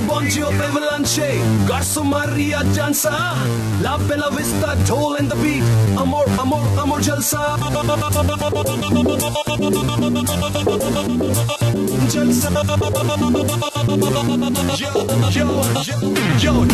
Bonjour, Bevelanche, Garso Maria Jansa, La Bella Vista, Toll and the beat, Amor, Amor, Amor Jalsa. Jalsa. Yo.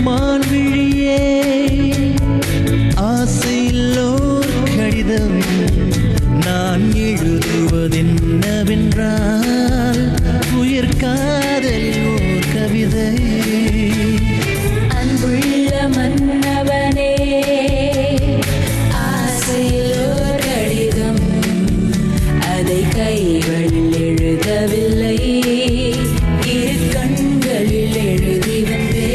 மான்விழியே ஆசையில்லோர் கடிதம் நான் எழுதுவதென்னவென்றால் உயிர் காதலில் ஓர் கவிதை. அன்புள்ள மன்னவனே ஆசையில்லோர் கடிதம் அதை கைகளில் எழுதவில்லை இரு கண்களில் எழுதி வந்தே.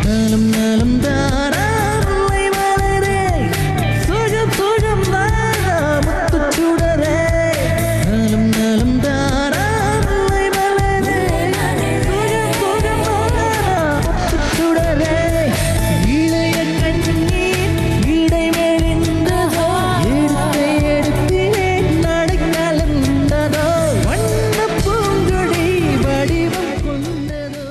நலம் நலம் தாரா முல்லை மலரே சுகம் சுகம் தாரா முத்து சுடரே. நலம் நலம் தாரா முல்லை மலரே சுகம் சுகம் தாரா முத்து சுடரே. இளைய கண்ணீர் இடை மெலிந்ததோ எடுத்தை எடுத்திலே நடை கலந்ததோ வண்ண பூங்கொடி வடிவம் கொண்டதோ.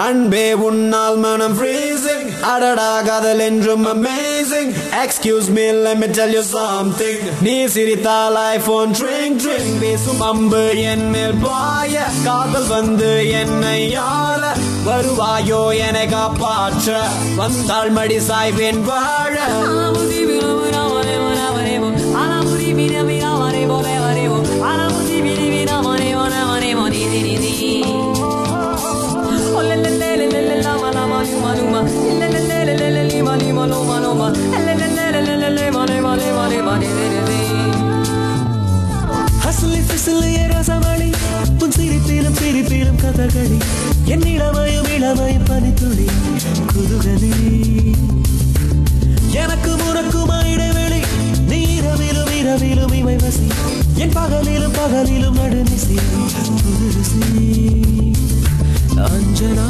அன்பே உன்னால் மனம் freezing அடடா காதல் என்றும் amazing excuse me let me tell you something நீ சிரித்தால் iPhone ட்ரிங் ட்ரிங் வீசும் அம்பு என் மேல் பாய காதல் வந்து என்னை ஆள வருவாயோ என்னை காப்பாற்ற வந்தாள் மடி சாய்வேன் வாழ ஹஸ்லி ஃபிஸ்லி ரசமணி உன் சிரிப்பிலும் சிரிப்பிலும் கதகளி என் இளமையும் பனித்துளி குதுகலி எனக்கு உனக்குமா இடைவெளி நீ இரவிலும் இமை வசி என் பகலிலும் நடுநிசி புதுசி அஞ்சனா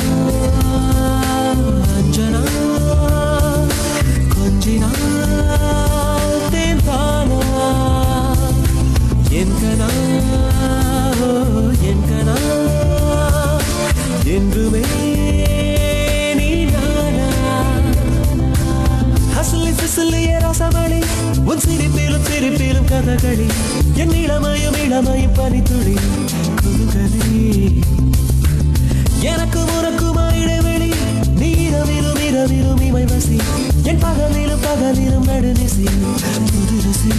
அஞ்சனா கொஞ்சினா தேன்பானா என் கனா என்றுமே நீ நானா ஹஸ்லி ஃபிஸ்லி ரசமணி உன் சிரிப்பிலும் கதகளி என் இளமையும் பனித்துளி குதுகலி எனக்கு உனக்குமா இடைவெளி நீ இரவிலும் இமை வசி என் பகலிலும் நடுநிசி புதுசி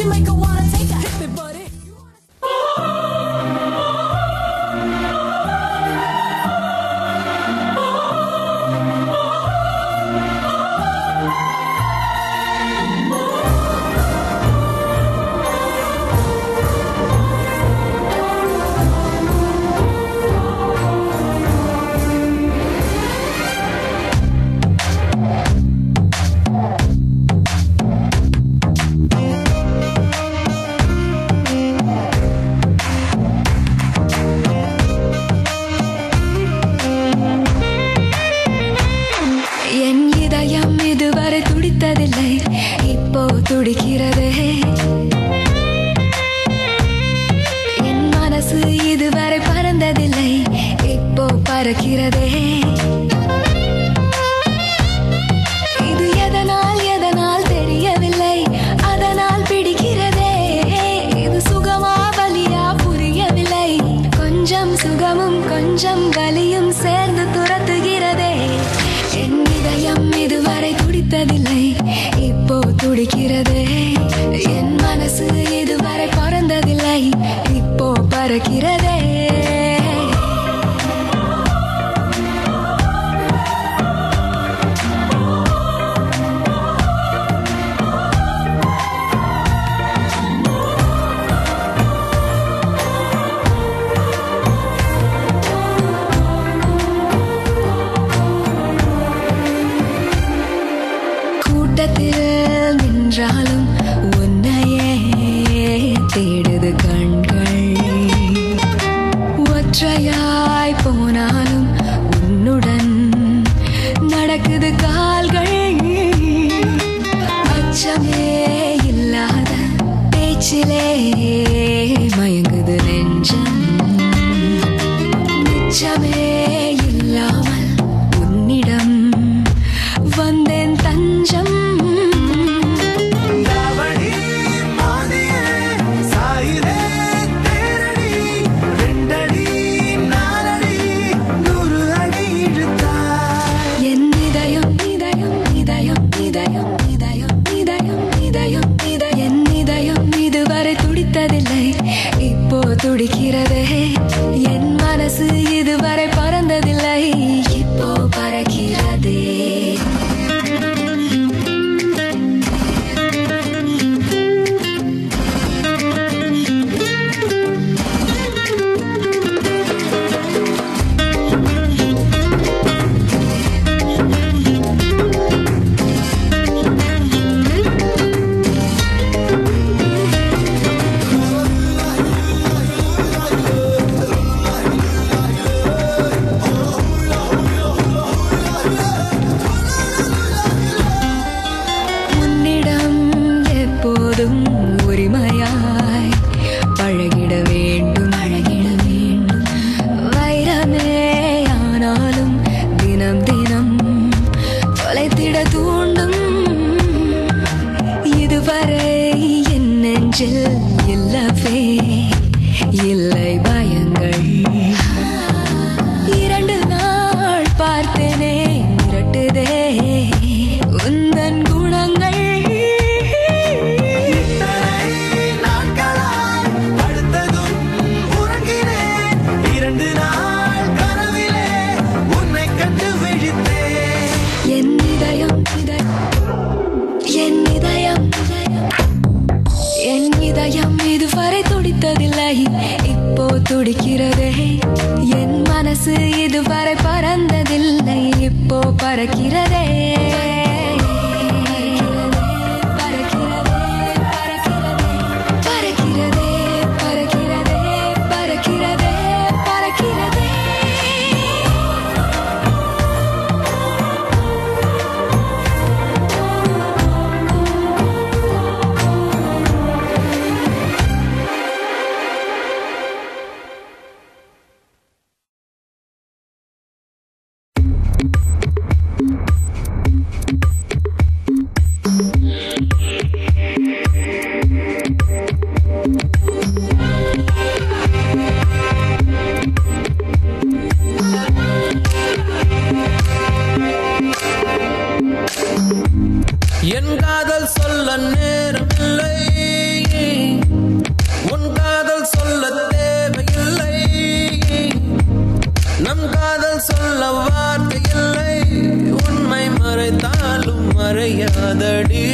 make her wanna take a hit me buddy இப்போ துடிக்கிறதே என் மனசு இதுவரை பறந்ததில்லை இப்போ பறக்கிறதே இது எதனால் தெரியவில்லை அதனால் பிடிக்கிறதே இது சுகமா வலியா புரியவில்லை கொஞ்சம் சுகமும் கொஞ்சம் வலியும் சேர்ந்து துரத்துகிறதே என் இதயம் இதுவரை துடித்ததில்லை இப்போ துடிக்கிறதே என் மனசு இதுவரை பறந்ததில்லை இப்போ பறக்கிறதே நின்றாலும் உன்னையே தேடுது கண்கள் ஒற்றையாய் போனாலும் உன்னுடன் நடக்குது கால்கள் அச்சமே இல்லாத பேச்சிலே மயங்குது நெஞ்சம் நிச்சமே இல்லாமல் உன்னிடம் வந்தேன் தஞ்சம் 2 நாள் கனவிலே உன்னை கண்டு விழித்தேன். என் இதயம் இதுவரை துடித்ததில்லை, இப்போ துடிக்கிறதே. என் மனசு இதுவரை பறந்ததில்லை, இப்போ பறக்கிறதே. என் காதல் சொல்ல நேரமில்லை, உன் காதல் சொல்ல தேவையில்லை. நம் காதல் சொல்ல வார்த்தை இல்லை, உண்மை மறைத்தாலும் மறையாதடி.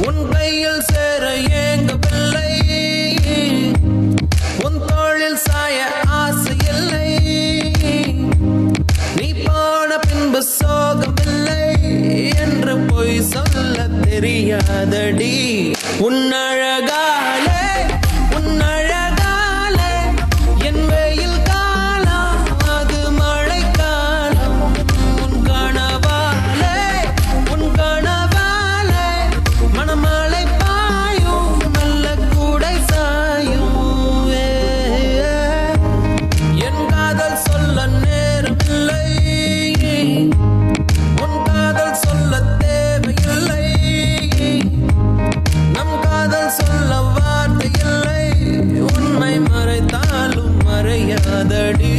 உன் கையில் சேர ஏங்கவில்லை, உன் தோளில் சாய ஆசை இல்லை. நீ போன பின்பு சோகமில்லை என்று பொய் சொல்ல தெரியாதடி. உன்னழகாலே உன்னழகாலே என் வெயில் காலம் அது மழை காலம். உன் கனவாலே மணமழை பாயும் நல்ல கூடை சாயும். என் காதல் சொல்ல நேரமில்லை, உன் காதல் சொல்ல தேவையில்லை. நம் காதல் சொல்ல வார்த்தை இல்லை, உண்மை மறைத்தாலும் மறையாதடி.